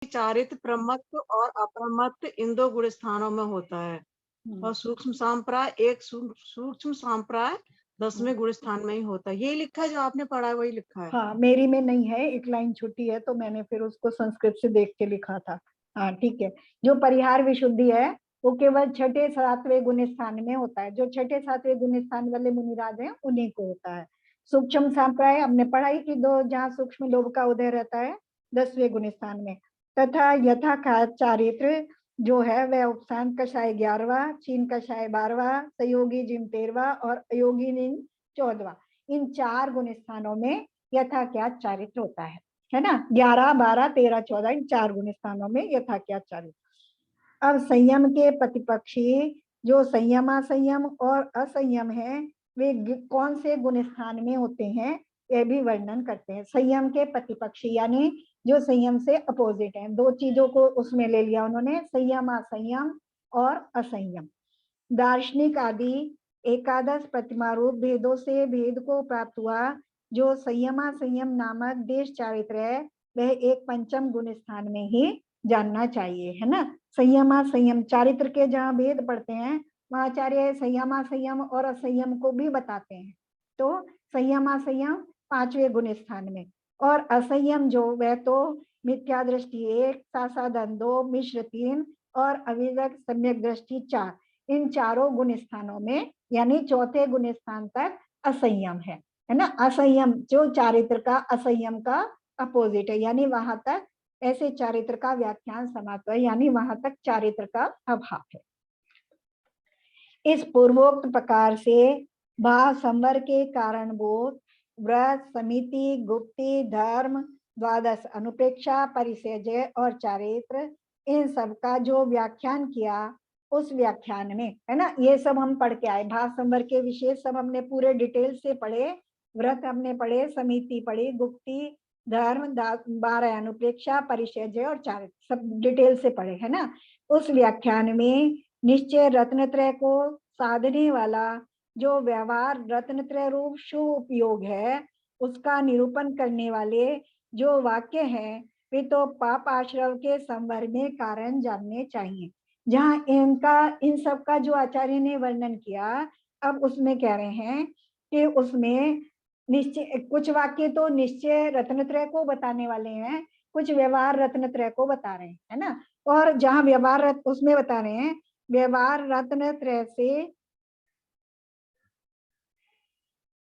चारित्र प्रमत्त और अप्रमत्त इन दो गुण स्थानों में होता है और सूक्ष्म सांप्राय एक सूक्ष्म सांप्राय 10वें गुण स्थान में ही होता है। ये लिखा है जो आपने पढ़ा है वही लिखा है। हाँ, मेरी में नहीं है, एक लाइन छुट्टी है तो मैंने फिर उसको संस्कृत से देख के लिखा था। हाँ ठीक है। जो परिहार विशुद्धि है वो केवल छठे सातवें गुण स्थान में होता है। जो छठे सातवें गुण स्थान वाले मुनिराज हैं उन्हीं को होता है। सूक्ष्म सांप्राय हमने पढ़ाई कि दो, जहाँ सूक्ष्म लोभ का उदय रहता है 10वें गुण स्थान में। तथा यथा चारित्र जो है वह उपशांत कषाय 11वां, चीन कषाय 12वां, सहयोगी जिम 13वां और अयोगी जिम 14वां, इन 4 गुण स्थानों में यथा क्या चारित्र होता है ना। 11, 12, 13, 14 इन 4 गुण स्थानों में यथा क्या चारित्र। अब संयम के प्रतिपक्षी जो संयमा संयम और असंयम है वे कौन से गुण स्थान में होते हैं यह भी वर्णन करते हैं। संयम के प्रतिपक्षी यानी जो संयम से अपोजिट है, दो चीजों को उसमें ले लिया उन्होंने, संयम असंयम और असंयम। दार्शनिक आदि एकादश प्रतिमा रूप भेदों से भेद को प्राप्त हुआ जो संयमा संयम नामक देश चारित्र है वह एक पंचम गुण स्थान में ही जानना चाहिए, है ना। संयमा संयम चारित्र के जहाँ भेद पढ़ते हैं वहाँ आचार्य संयमा संयम और असंयम को भी बताते हैं। तो संयमा संयम 5वें गुण स्थान में और असंयम जो वह तो मिथ्या दृष्टि 1, सासाधन 2, मिश्र 3 और अविवेक सम्यक दृष्टि 4, इन चारों गुण स्थानों में यानी चौथे गुण स्थान तक असंयम है ना। असंयम जो चारित्र का असंयम का अपोजिट है, यानी वहां तक ऐसे चारित्र का व्याख्यान समाप्त है, यानी वहां तक चारित्र का अभाव है। इस पूर्वोक्त प्रकार से भाव संवर के कारण बोध, व्रत, समिति, गुप्ति, धर्म, द्वादश अनुप्रेक्षा, परिसेजय और चारित्र, इन सब का जो व्याख्यान किया उस व्याख्यान में, है ना, ये सब हम पढ़ के आए। भाव संवर के विशेष सब हमने पूरे डिटेल से पढ़े। व्रत हमने पढ़े, समिति पढ़ी, गुप्ति, धर्म, 12 अनुप्रेक्षा, परिसेजय और चारित्र सब डिटेल से पढ़े, है ना। उस व्याख्यान में निश्चय रत्नत्रय को साधने वाला जो व्यवहार रत्नत्रय रूप शुभ उपयोग है उसका निरूपण करने वाले जो वाक्य हैं वे तो पाप आश्रव के संवर में कारण जानने चाहिए। जहाँ इनका इन सब का जो आचार्य ने वर्णन किया, अब उसमें कह रहे हैं कि उसमें निश्चय कुछ वाक्य तो निश्चय रत्नत्रय को बताने वाले हैं, कुछ व्यवहार रत्नत्रय को बता रहे हैं, है ना। और जहाँ व्यवहार उसमें बता रहे हैं व्यवहार रत्नत्रय से,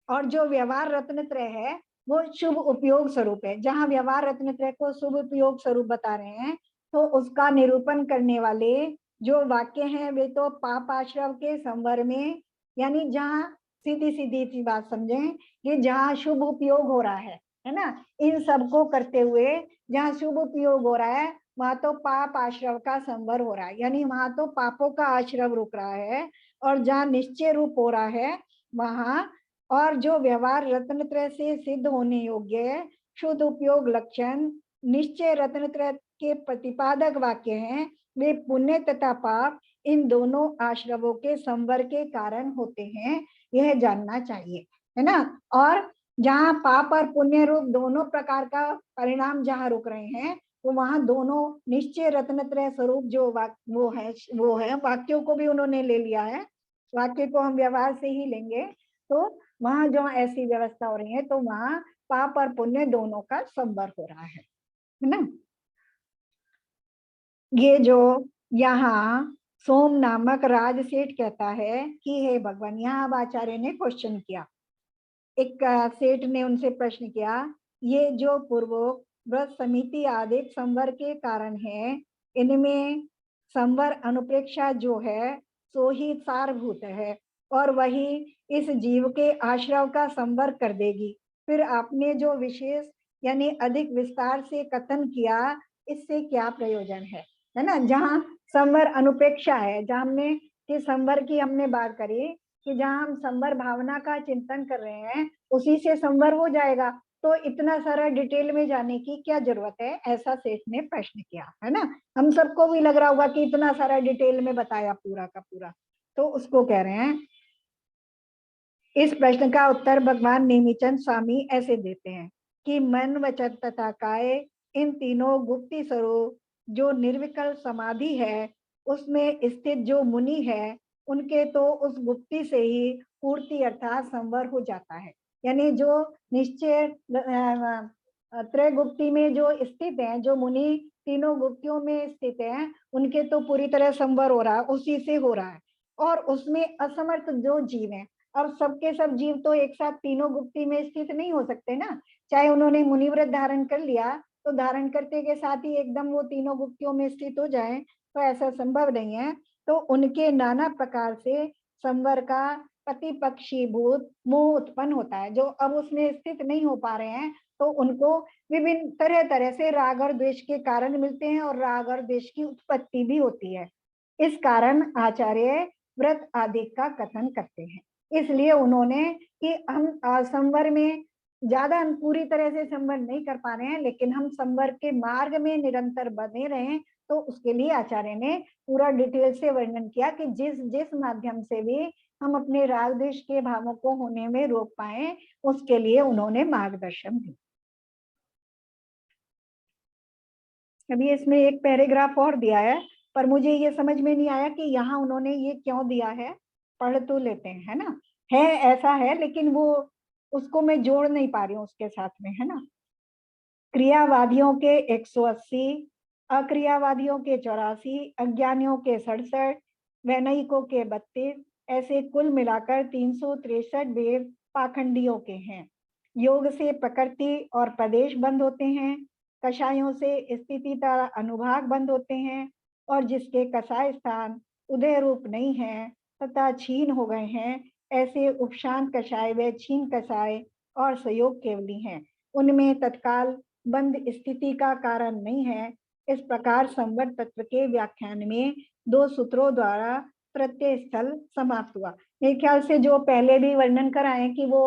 और जो व्यवहार रत्नत्रय है वो शुभ उपयोग स्वरूप है। जहाँ व्यवहार रत्नत्रय को शुभ उपयोग स्वरूप बता रहे हैं तो उसका निरूपण करने वाले जो वाक्य हैं वे तो पाप आश्रव के संवर में, यानी जहाँ सीधी सीधी सी बात समझें कि जहाँ शुभ उपयोग हो रहा है ना, इन सब को करते हुए जहाँ शुभ उपयोग हो रहा है वहां तो पाप आश्रव का संवर हो रहा है, यानी वहां तो पापों का आश्रव रुक रहा है। और जहाँ निश्चय रूप हो रहा है वहां, और जो व्यवहार रत्नत्रय से सिद्ध होने योग्य शुद्ध उपयोग लक्षण निश्चय रत्नत्रय के प्रतिपादक वाक्य हैं वे पुण्य तथा पाप इन दोनों आश्रवों के संवर के कारण होते हैं, यह जानना चाहिए, है ना। और जहाँ पाप और पुण्य रूप दोनों प्रकार का परिणाम जहाँ रुक रहे हैं तो वहां दोनों निश्चय रत्नत्रय स्वरूप जो वो है वाक्यों को भी उन्होंने ले लिया है। वाक्य को हम व्यवहार से ही लेंगे तो वहां जो ऐसी व्यवस्था हो रही है तो वहां पाप और पुण्य दोनों का संवर हो रहा है ना। ये जो यहाँ सोम नामक राजसेठ कहता है कि हे भगवान, यहाँ आचार्य ने क्वेश्चन किया, एक सेठ ने उनसे प्रश्न किया, ये जो पूर्वोक्त व्रत समिति आदि संवर के कारण है इनमें संवर अनुप्रेक्षा जो है सो ही सारभूत है और वही इस जीव के आश्रव का संवर कर देगी। फिर आपने जो विशेष यानी अधिक विस्तार से कथन किया इससे क्या प्रयोजन है ना। जहाँ संवर अनुपेक्षा है, जहाँ हमने कि संवर की हमने बात करी कि जहाँ हम संवर भावना का चिंतन कर रहे हैं उसी से संवर हो जाएगा, तो इतना सारा डिटेल में जाने की क्या जरूरत है, ऐसा सेठ ने प्रश्न किया, है ना। हम सबको भी लग रहा होगा कि इतना सारा डिटेल में बताया पूरा का पूरा, तो उसको कह रहे हैं। इस प्रश्न का उत्तर भगवान नेमिचंद स्वामी ऐसे देते हैं कि मन वचन तथा काय इन तीनों गुप्ती स्वरूप जो निर्विकल्प समाधि है उसमें स्थित जो मुनि है उनके तो उस गुप्ती से ही पूर्ति अर्थात संवर हो जाता है। यानी जो निश्चय त्रय गुप्ती में जो स्थित हैं, जो मुनि तीनों गुप्तियों में स्थित हैं, उनके तो पूरी तरह संवर हो रहा है, उसी से हो रहा है। और उसमें असमर्थ जो जीव हैं, अब सबके सब जीव तो एक साथ तीनों गुप्ती में स्थित नहीं हो सकते ना, चाहे उन्होंने मुनिव्रत धारण कर लिया तो धारण करते के साथ ही एकदम वो तीनों गुप्तियों में स्थित हो जाए, तो ऐसा संभव नहीं है। तो उनके नाना प्रकार से संवर का प्रतिपक्षी भूत मोह उत्पन्न होता है। जो अब उसमें स्थित नहीं हो पा रहे हैं तो उनको विभिन्न तरह तरह से राग और द्वेष के कारण मिलते हैं और राग और द्वेष की उत्पत्ति भी होती है। इस कारण आचार्य व्रत आदि का कथन करते हैं। इसलिए उन्होंने कि हम संवर में ज्यादा हम पूरी तरह से संवर नहीं कर पा रहे हैं, लेकिन हम संवर के मार्ग में निरंतर बने रहें, तो उसके लिए आचार्य ने पूरा डिटेल से वर्णन किया कि जिस जिस माध्यम से भी हम अपने राग द्वेष के भावों को होने में रोक पाए, उसके लिए उन्होंने मार्गदर्शन दिया। अभी इसमें एक पैराग्राफ और दिया है, पर मुझे ये समझ में नहीं आया कि यहाँ उन्होंने ये क्यों दिया है। पढ़ तो लेते हैं, है ना, है ऐसा है, लेकिन वो उसको मैं जोड़ नहीं पा रही हूँ उसके साथ में, है ना। क्रियावादियों के 180, अक्रियावादियों के 84, अज्ञानियों के 67, वैनयिकों के 32, ऐसे कुल मिलाकर 363 वेद पाखंडियों के हैं। योग से प्रकृति और प्रदेश बंद होते हैं, कषायों से स्थिति तथा अनुभाग बंद होते हैं, और जिसके कषाय स्थान उदय रूप नहीं है तथा छीन हो गए हैं, ऐसे उपशांत कषाय व छीन कषाय और संयोग केवली हैं। उनमें तत्काल बंद स्थिति का कारण नहीं है। इस प्रकार संवर तत्व के व्याख्यान में 2 सूत्रों द्वारा प्रत्यय स्थल समाप्त हुआ। मेरे ख्याल से जो पहले भी वर्णन कराए कि वो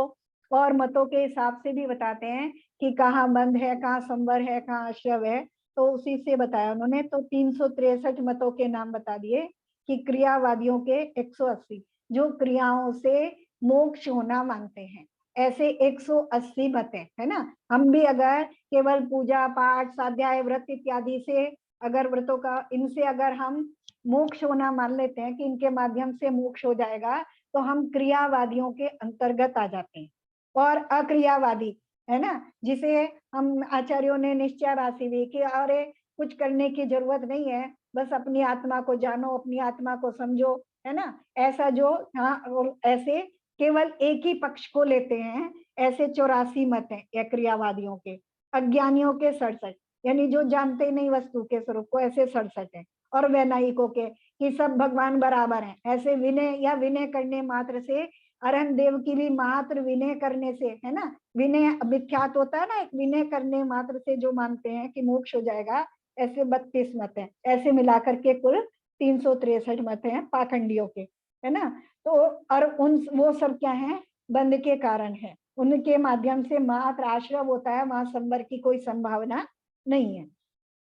और मतों के हिसाब से भी बताते हैं कि कहाँ बंद है, कहाँ संवर है, कहाँ आश्रव है, तो उसी से बताया उन्होंने। तो 363 मतों के नाम बता दिए कि क्रियावादियों के 180 जो क्रियाओं से मोक्ष होना मानते हैं, ऐसे 180 मत है ना। हम भी अगर केवल पूजा पाठ स्वाध्याय व्रत इत्यादि से अगर व्रतों का इनसे अगर हम मोक्ष होना मान लेते हैं कि इनके माध्यम से मोक्ष हो जाएगा, तो हम क्रियावादियों के अंतर्गत आ जाते हैं। और अक्रियावादी है ना, जिसे हम आचार्यों ने निश्चय राशि भी कि अरे कुछ करने की जरूरत नहीं है, बस अपनी आत्मा को जानो, अपनी आत्मा को समझो, है ना, ऐसा जो हाँ ऐसे केवल एक ही पक्ष को लेते हैं, ऐसे 84 मत हैं क्रियावादियों के। अज्ञानियों के 67, यानी जो जानते नहीं वस्तु के स्वरूप को, ऐसे 67 हैं। और वैनायिकों के कि सब भगवान बराबर हैं, ऐसे विनय या विनय करने मात्र से, अरहन देव की भी मात्र विनय करने से, है ना, विनय विख्यात होता है ना, एक विनय करने मात्र से जो मानते हैं कि मोक्ष हो जाएगा, ऐसे 32 मत हैं। ऐसे मिलाकर के कुल 363 मत हैं पाखंडियों के, है ना। तो और उन वो सब क्या है, बंध के कारण है, उनके माध्यम से मात्र आश्रव होता है, वहां संवर की कोई संभावना नहीं है।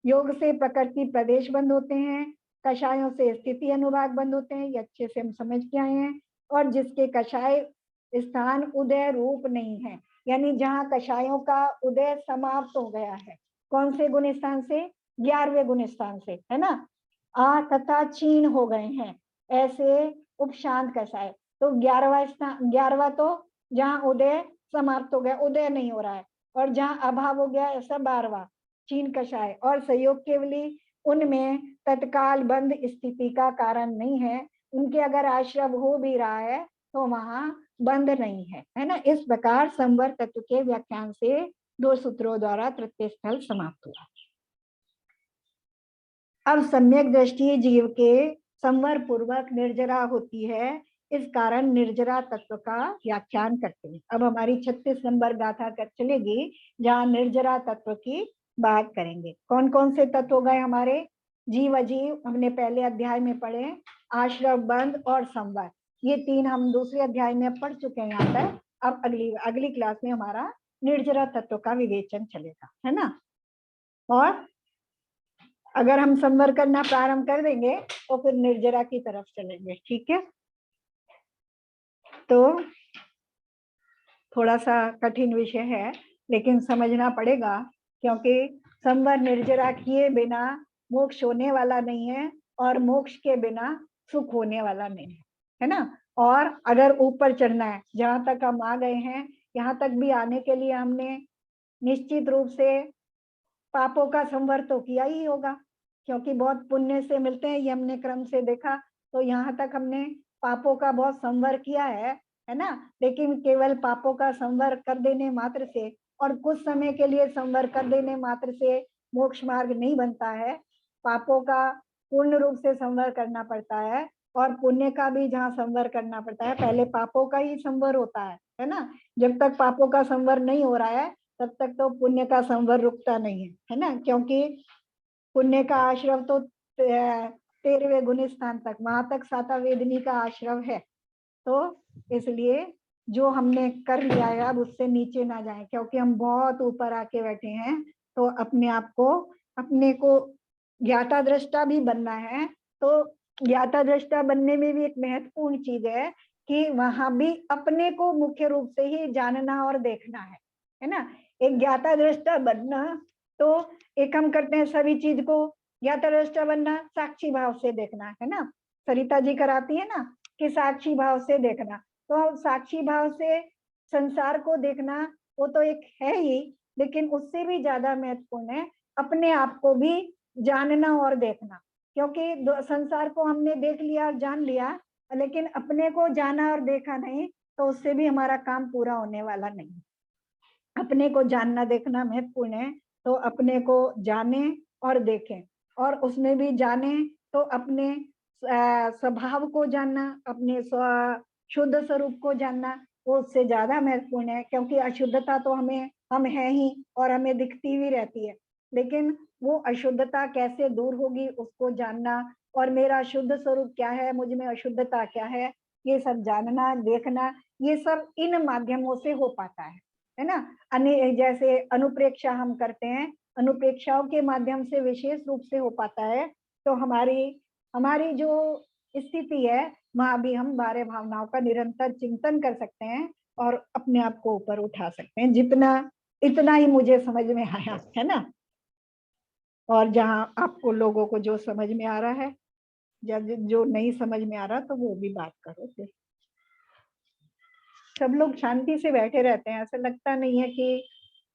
योग से प्रकृति प्रदेश बंद होते हैं, कषायों से स्थिति अनुभाग बंद होते हैं, ये अच्छे से हम समझ के आए हैं। और जिसके कषाय स्थान उदय रूप नहीं है, यानी जहाँ कषायों का उदय समाप्त हो गया है, कौन से गुण स्थान से, 11वें गुण स्थान से, है ना, आ तथा छीन हो गए हैं, ऐसे उपशांत कषाय। तो 11वां स्थान, 11वां तो जहाँ उदय समाप्त हो गया, उदय नहीं हो रहा है, और जहाँ अभाव हो गया ऐसा 12वां छीन कषाय। और संयोग केवली, उनमें तत्काल बंद स्थिति का कारण नहीं है, उनके अगर आश्रव हो भी रहा है तो वहां बंद नहीं है, है ना। इस प्रकार संवर तत्व के व्याख्यान से 2 सूत्रों द्वारा तृतीय स्थल समाप्त हुआ। अब सम्यक दृष्टि जीव के संवर पूर्वक निर्जरा होती है, इस कारण निर्जरा तत्व का व्याख्यान करते हैं। अब हमारी 36 नंबर गाथा कर चलेगी, जहाँ निर्जरा तत्व की बात करेंगे। कौन कौन से तत्व हो गए हमारे, जीव अजीव हमने पहले अध्याय में पढ़े, आश्रव बंद और संवर, ये 3 हम दूसरे अध्याय में पढ़ चुके हैं यहाँ तक। अब अगली क्लास में हमारा निर्जरा तत्व का विवेचन चलेगा, है ना। और अगर हम संवर करना प्रारंभ कर देंगे तो फिर निर्जरा की तरफ चलेंगे, ठीक है। तो थोड़ा सा कठिन विषय है, लेकिन समझना पड़ेगा, क्योंकि संवर निर्जरा किए बिना मोक्ष होने वाला नहीं है, और मोक्ष के बिना सुख होने वाला नहीं है ना। और अगर ऊपर चढ़ना है, जहां तक हम आ गए हैं, यहाँ तक भी आने के लिए हमने निश्चित रूप से पापों का संवर तो किया ही होगा, क्योंकि बहुत पुण्य से मिलते हैं, ये हमने क्रम से देखा। तो यहाँ तक हमने पापों का बहुत संवर किया है ना। लेकिन केवल पापों का संवर कर देने मात्र से और कुछ समय के लिए संवर कर देने मात्र से मोक्ष मार्ग नहीं बनता है। पापों का पूर्ण रूप से संवर करना पड़ता है, और पुण्य का भी जहाँ संवर करना पड़ता है, पहले पापों का ही संवर होता है ना। जब तक पापों का संवर नहीं हो रहा है, तब तक तो पुण्य का संवर रुकता नहीं है ना। क्योंकि पुण्य का आश्रव तो 13वें गुण स्थान तक, वहां तक साता वेदनी का आश्रव है। तो इसलिए जो हमने कर लिया है अब उससे नीचे ना जाए, क्योंकि हम बहुत ऊपर आके बैठे हैं। तो अपने को ज्ञाता दृष्टा भी बनना है। तो ज्ञाता दृष्टा बनने में भी एक महत्वपूर्ण चीज है कि वहां भी अपने को मुख्य रूप से ही जानना और देखना है ना। एक ज्ञाता दृष्टा बनना, तो एक हम करते हैं सभी चीज को, ज्ञाता दृष्टा बनना साक्षी भाव से देखना है ना। सरिता जी कराती है ना कि साक्षी भाव से देखना। तो साक्षी भाव से संसार को देखना वो तो एक है ही, लेकिन उससे भी ज्यादा महत्वपूर्ण है अपने आप को भी जानना और देखना। क्योंकि संसार को हमने देख लिया और जान लिया, लेकिन अपने को जाना और देखा नहीं, तो उससे भी हमारा काम पूरा होने वाला नहीं। अपने को जानना देखना महत्वपूर्ण है, तो अपने को जाने और देखें, और उसमें भी जाने तो अपने स्वभाव को जानना, अपने शुद्ध स्वरूप को जानना, वो उससे ज्यादा महत्वपूर्ण है। क्योंकि अशुद्धता तो हम है ही और हमें दिखती भी रहती है, लेकिन वो अशुद्धता कैसे दूर होगी उसको जानना, और मेरा शुद्ध स्वरूप क्या है, मुझ में अशुद्धता क्या है, ये सब जानना देखना, ये सब इन माध्यमों से हो पाता है ना। जैसे अनुप्रेक्षा हम करते हैं, अनुप्रेक्षाओं के माध्यम से विशेष रूप से हो पाता है। तो हमारी जो स्थिति है, वहां भी हम 12 भावनाओं का निरंतर चिंतन कर सकते हैं और अपने आप को ऊपर उठा सकते हैं। इतना ही मुझे समझ में आया है ना। और जहां आपको लोगों को जो समझ में आ रहा है, या जो नहीं समझ में आ रहा, तो वो भी बात करो। फिर सब लोग शांति से बैठे रहते हैं, ऐसा लगता नहीं है कि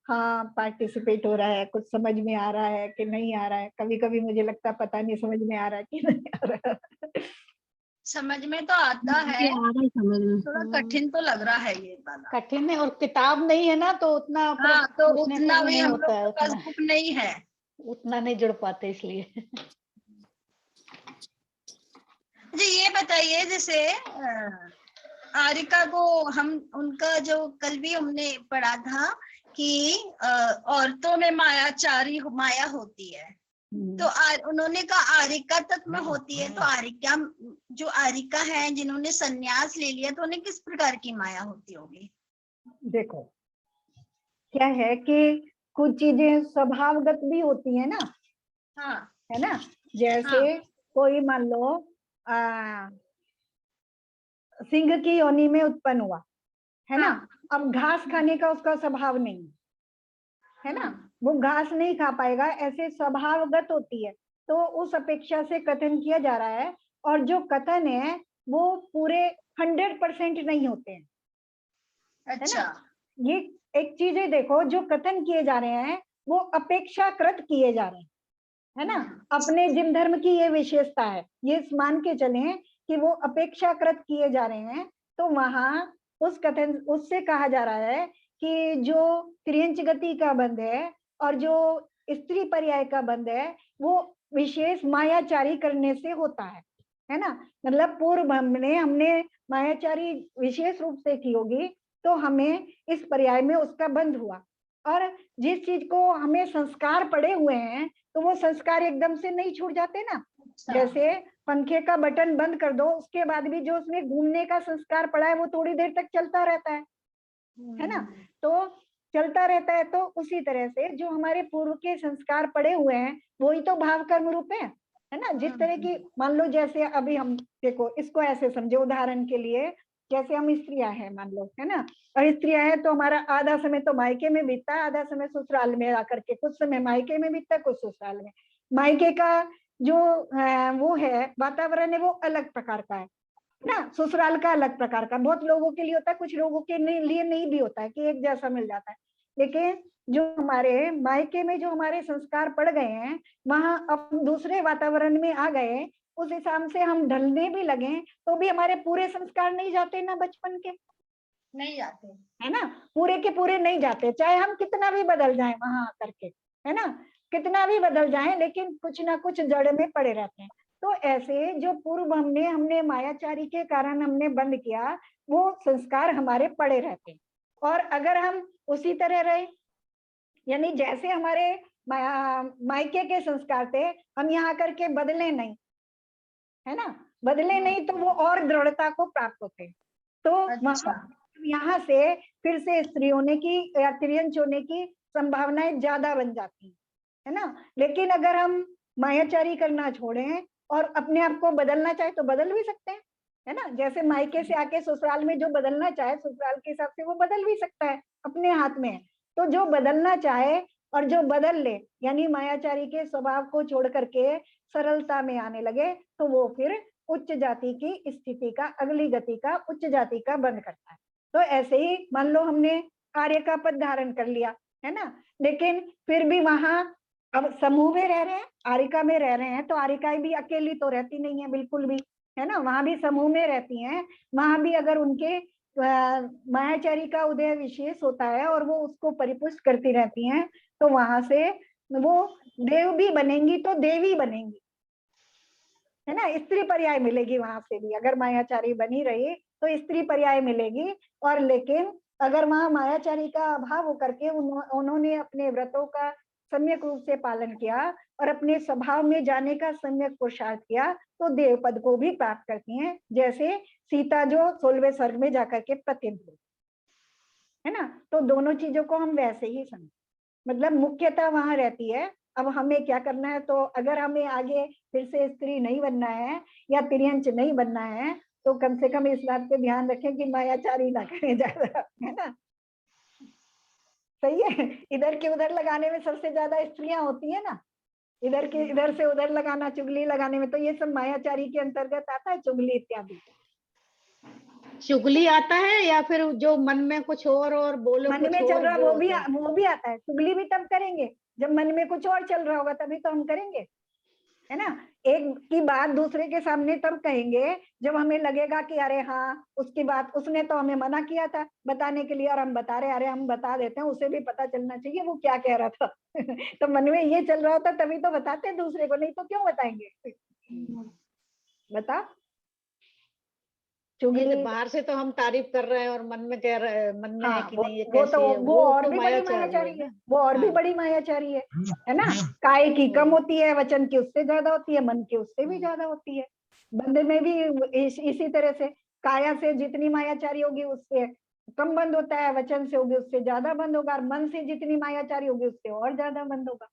हाँ पार्टिसिपेट हो रहा है, कुछ समझ में आ रहा है कि नहीं आ रहा है। कभी कभी मुझे लगता है पता नहीं समझ में आ रहा है कि नहीं आ रहा है। समझ में तो आता है, समझ में थोड़ा कठिन तो लग रहा है ये वाला। कठिन है, और किताब नहीं है ना, तो उतना हाँ, तो उसने उतना से भी नहीं हम लोग होता है, के पास बुक नहीं है, उतना नहीं जुड़ पाते इसलिए। जी ये बताइए, जैसे आरिका को हम उनका जो कल भी हमने पढ़ा था कि औरतों में माया होती है, तो उन्होंने कहा आरिका तक में होती है। तो आरिका है जिन्होंने सन्यास ले लिया, तो उन्हें किस प्रकार की माया होती होगी? देखो क्या है कि कुछ चीजें स्वभावगत भी होती है ना। हाँ, है ना। जैसे हाँ, कोई मान लो सिंह की योनि में उत्पन्न हुआ है ना। हाँ, अब घास खाने का उसका स्वभाव नहीं है ना, वो घास नहीं खा पाएगा, ऐसे स्वभावगत होती है। तो उस अपेक्षा से कथन किया जा रहा है, और जो कथन है वो पूरे 100% नहीं होते हैं। अच्छा, है ना। ये एक चीज है, देखो जो कथन किए जा रहे हैं वो अपेक्षाकृत किए जा रहे हैं, है ना। अपने जिन धर्म की ये विशेषता है, ये मान के चले कि वो अपेक्षाकृत किए जा रहे हैं। तो वहां उस कथन उससे कहा जा रहा है कि जो त्रियंच गति का बंध है और जो स्त्री पर्याय का बंध है, वो विशेष मायाचारी करने से होता है ना। मतलब पूर्व हमने मायाचारी विशेष रूप से की होगी, तो हमें इस पर्याय में उसका बंध हुआ। और जिस चीज को हमें संस्कार पड़े हुए हैं, तो वो संस्कार एकदम से नहीं छूट जाते ना। जैसे पंखे का बटन बंद कर दो, उसके बाद भी जो उसमें घूमने का संस्कार पड़ा है वो थोड़ी देर तक चलता रहता है ना। तो चलता रहता है, तो उसी तरह से जो हमारे पूर्व के संस्कार पड़े हुए हैं वही तो भाव कर्म रूप है ना। जिस तरह की मान लो, जैसे अभी हम देखो इसको ऐसे समझे उदाहरण के लिए, जैसे हम स्त्रियां हैं मान लो, है ना, और स्त्रियां हैं तो हमारा आधा समय तो मायके में बीतता है, आधा समय ससुराल में आकर के, कुछ समय मायके में बीतता है, कुछ ससुराल में। मायके का जो वो है वातावरण है वो अलग प्रकार का है ना, ससुराल का अलग प्रकार का, बहुत लोगों के लिए होता है, कुछ लोगों के लिए नहीं भी होता है कि एक जैसा मिल जाता है। लेकिन जो हमारे मायके में जो हमारे संस्कार पड़ गए हैं, वहां अब दूसरे वातावरण में आ गए, उस हिसाब से हम ढलने भी लगे तो भी हमारे पूरे संस्कार नहीं जाते ना बचपन के, नहीं जाते, है ना, पूरे के पूरे नहीं जाते, चाहे हम कितना भी बदल जाएं वहां आकर के, है ना, कितना भी बदल जाएं, लेकिन कुछ ना कुछ जड़ में पड़े रहते हैं। तो ऐसे जो पूर्व हमने मायाचारी के कारण हमने बंद किया, वो संस्कार हमारे पड़े रहते हैं। और अगर हम उसी तरह रहे, यानी जैसे हमारे मायके के संस्कार थे, हम यहाँ करके बदले नहीं, है ना, बदले नहीं, तो वो और दृढ़ता को प्राप्त होते। तो अच्छा, यहाँ से फिर से स्त्री होने की या त्रियंच होने की संभावनाएं ज्यादा बन जाती है ना। लेकिन अगर हम मायाचारी करना छोड़ें और अपने आप को बदलना चाहे तो बदल भी सकते हैं, है ना, जैसे मायके से आके ससुराल में जो बदलना चाहे ससुराल के हिसाब से वो बदल भी सकता है, अपने हाथ में है। तो जो बदलना चाहे और जो बदल ले, यानी मायाचारी के स्वभाव को छोड़ करके सरलता में आने लगे, तो वो फिर उच्च जाति की स्थिति का, अगली गति का, उच्च जाति का बंद करता है। तो ऐसे ही मान लो हमने आर्य का पद धारण कर लिया, है ना, लेकिन फिर भी वहां अब समूह में रह रहे हैं, आरिका में रह रहे हैं, तो आरिकाएं भी अकेली तो रहती नहीं है बिल्कुल भी, है ना, वहां भी समूह में रहती हैं। वहां भी अगर उनके मायाचारी का उदय विशेष होता है और वो उसको परिपुष्ट करती रहती हैं, तो वहां से वो देव भी बनेंगी तो देवी बनेंगी, है ना, स्त्री पर्याय मिलेगी वहां से भी, अगर मायाचारी बनी रही तो स्त्री पर्याय मिलेगी। और लेकिन अगर वहां मायाचारी का अभाव होकर के उन्होंने अपने व्रतों का सम्यक रूप से पालन किया और अपने स्वभाव में जाने का सम्यक पुरुषार्थ किया, तो देव पद को भी प्राप्त करती हैं, जैसे सीता जो 16वें स्वर्ग में जाकर के प्रतिष्ठित हुई, है ना। तो दोनों चीजों को हम वैसे ही समझ, मतलब मुख्यता वहां रहती है। अब हमें क्या करना है, तो अगर हमें आगे फिर से स्त्री नहीं बनना है या तिर्यंच नहीं बनना है, तो कम से कम इस बात पे ध्यान रखें कि मायाचारी ना करें ज्यादा, है ना, सही है। इधर के उधर लगाने में सबसे ज्यादा स्त्रियां होती है ना, इधर के इधर से उधर लगाना, चुगली लगाने में, तो ये सब मायाचारी के अंतर्गत आता है, चुगली इत्यादि। चुगली आता है या फिर जो मन में कुछ और बोलो मन कुछ में चल और, रहा वो वो भी आता है। चुगली भी तब करेंगे जब मन में कुछ और चल रहा होगा, तभी तो हम करेंगे, है ना। एक की बात दूसरे के सामने तब कहेंगे जब हमें लगेगा कि अरे हाँ, उसकी बात उसने तो हमें मना किया था बताने के लिए और हम बता रहे, अरे हम बता देते हैं, उसे भी पता चलना चाहिए वो क्या कह रहा था। तो मन में ये चल रहा होता तभी तो बताते हैं दूसरे को, नहीं तो क्यों बताएंगे, बता। चुगली, बाहर से तो हम तारीफ कर रहे हैं और मन में कह रहे, मन में है हाँ, कि नहीं ये वो तो कैसी है, वो और तो भी बड़ी मायाचारी मायाचारी है है, ना। वो और भी हाँ। बड़ी मायाचारी है ना। काय की कम होती है, वचन की उससे ज्यादा होती है, मन की उससे भी ज्यादा होती है। बंद में भी इसी तरह से काया से जितनी मायाचारी होगी उससे कम बंद होता है, वचन से होगी उससे ज्यादा बंद होगा, और मन से जितनी मायाचारी होगी उससे और ज्यादा बंद होगा।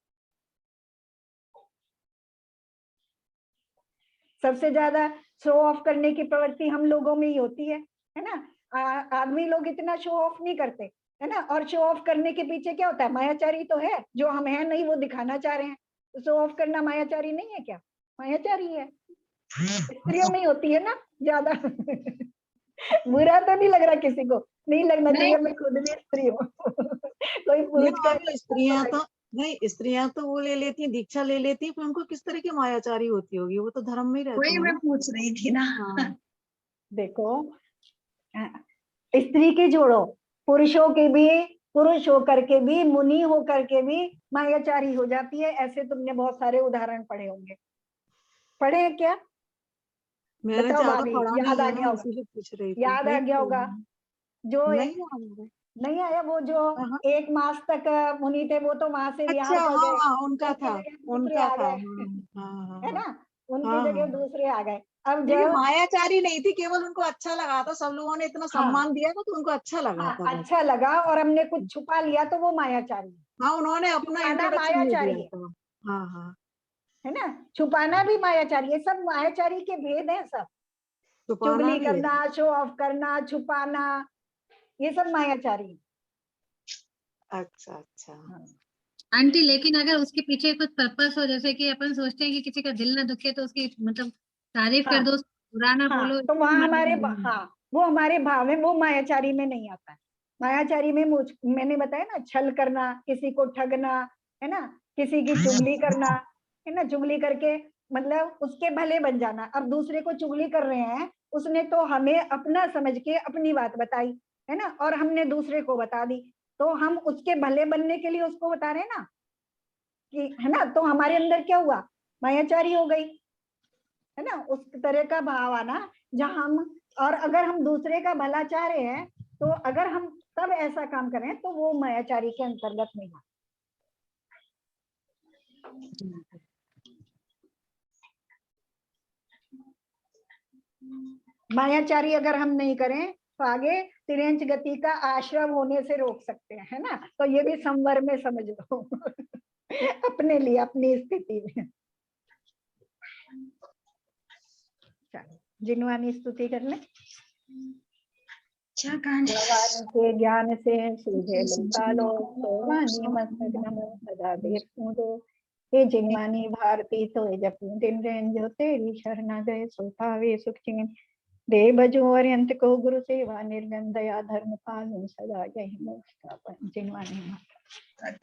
सबसे ज्यादा शो ऑफ करने की प्रवृत्ति हम लोगों में ही होती है ना। आदमी लोग इतना शो ऑफ नहीं करते, है ना, और शो ऑफ करने के पीछे क्या होता है, मायाचारी तो है, जो हम है नहीं वो दिखाना चाह रहे हैं। तो शो ऑफ करना मायाचारी नहीं है क्या, मायाचारी है, स्त्रियों में ही होती है ना ज्यादा। बुरा तो नहीं लग रहा किसी को, नहीं लगना चाहिए, मैं खुद भी स्त्री हूँ। कोई पूछ कर स्त्रियां तो नहीं, स्त्रियां तो वो ले लेती हैं, दीक्षा ले लेती हैं, फिर उनको किस तरह की मायाचारी होती होगी, वो तो धर्म में ही रहती वही है मैं ना। पूछ रही थी ना। हाँ। देखो, स्त्री की जोड़ो, पुरुषों के भी, पुरुष होकर के भी, मुनि होकर के भी मायाचारी हो जाती है, ऐसे तुमने बहुत सारे उदाहरण पढ़े होंगे, पढ़े हैं क्या, मैंने बताओ ज्यादा भाभी, पढ़ा याद नहीं आ है गया ना, होगा, इसीलिए पूछ रही थी, याद आ नहीं गया होगा, जो नहीं याद। नहीं आया, वो जो हाँ, 1 मास तक मुनि थे, वो तो वहां से अच्छा, विहार कर हाँ गए, हाँ, उनका उनकी था, जगह दूसरे उनका आ था, गए, हाँ हाँ है हाँ ना, उनकी हाँ जगह हाँ। दूसरे आ गए। अब देखिए, जब, मायाचारी नहीं थी, केवल उनको अच्छा लगा था, सब लोगों ने इतना हाँ सम्मान दिया था तो उनको अच्छा लगा हाँ, था बस। अच्छा लगा और हमने कुछ छुपा लिया तो वो मायाचारी है, हाँ, उन्होंने अपना छुपाना इंट्रोडक्शन नहीं दिया मायाचारी था। हाँ हाँ। है ना, छुपाना भी मायाचारी है, सब मायाचारी के भेद हैं सब, छुपाना चुगली भी है। करना, शो ऑफ करना, छुपाना, ये सब मायाचारी। अच्छा अच्छा। आंटी लेकिन अगर उसके पीछे कुछ पर्पस हो, जैसे कि अपन सोचते हैं कि किसी का दिल ना दुखे तो उसकी मतलब तारीफ कर हाँ, दो, बुरा ना हाँ, बोलो, तो वहां हमारे मतलब हाँ, वो हमारे भाव है, वो मायाचारी में नहीं आता है। मायाचारी में मैंने बताया ना, छल करना, किसी को ठगना, है ना, किसी की चुगली करना, है ना, चुगली करके मतलब उसके भले बन जाना। अब दूसरे को चुगली कर रहे हैं, उसने तो हमें अपना समझ के अपनी बात बताई, है ना, और हमने दूसरे को बता दी, तो हम उसके भले बनने के लिए उसको बता रहे हैं ना, कि है ना, तो हमारे अंदर क्या हुआ, मायाचारी हो गई, है ना, उस तरह का भाव आना जहां हम, और अगर हम दूसरे का भला चाह रहे हैं तो अगर हम तब ऐसा काम करें तो वो मायाचारी के अंतर्गत नहीं आता। मायाचारी अगर हम नहीं करें तो आगे तिरंज गति का आश्रम होने से रोक सकते हैं, है ना, तो ये भी संवर में समझ लो अपने लिए, अपनी स्थिति में। जिनवानी स्तुति कर ले। भगवान के ज्ञान से सूझे लोकालोक, तो वाणी मस्तक नमो सदा देर सूदो। हे जिनवानी भारती तो जपू दिन रैन, जो तेरी शरणा गए सो पावे सुख चैन। दे भजो अरियंत को गुरु सेवा, निर्गन दया धर्म पालू सदा, यही मोक्ष का जिनवानी।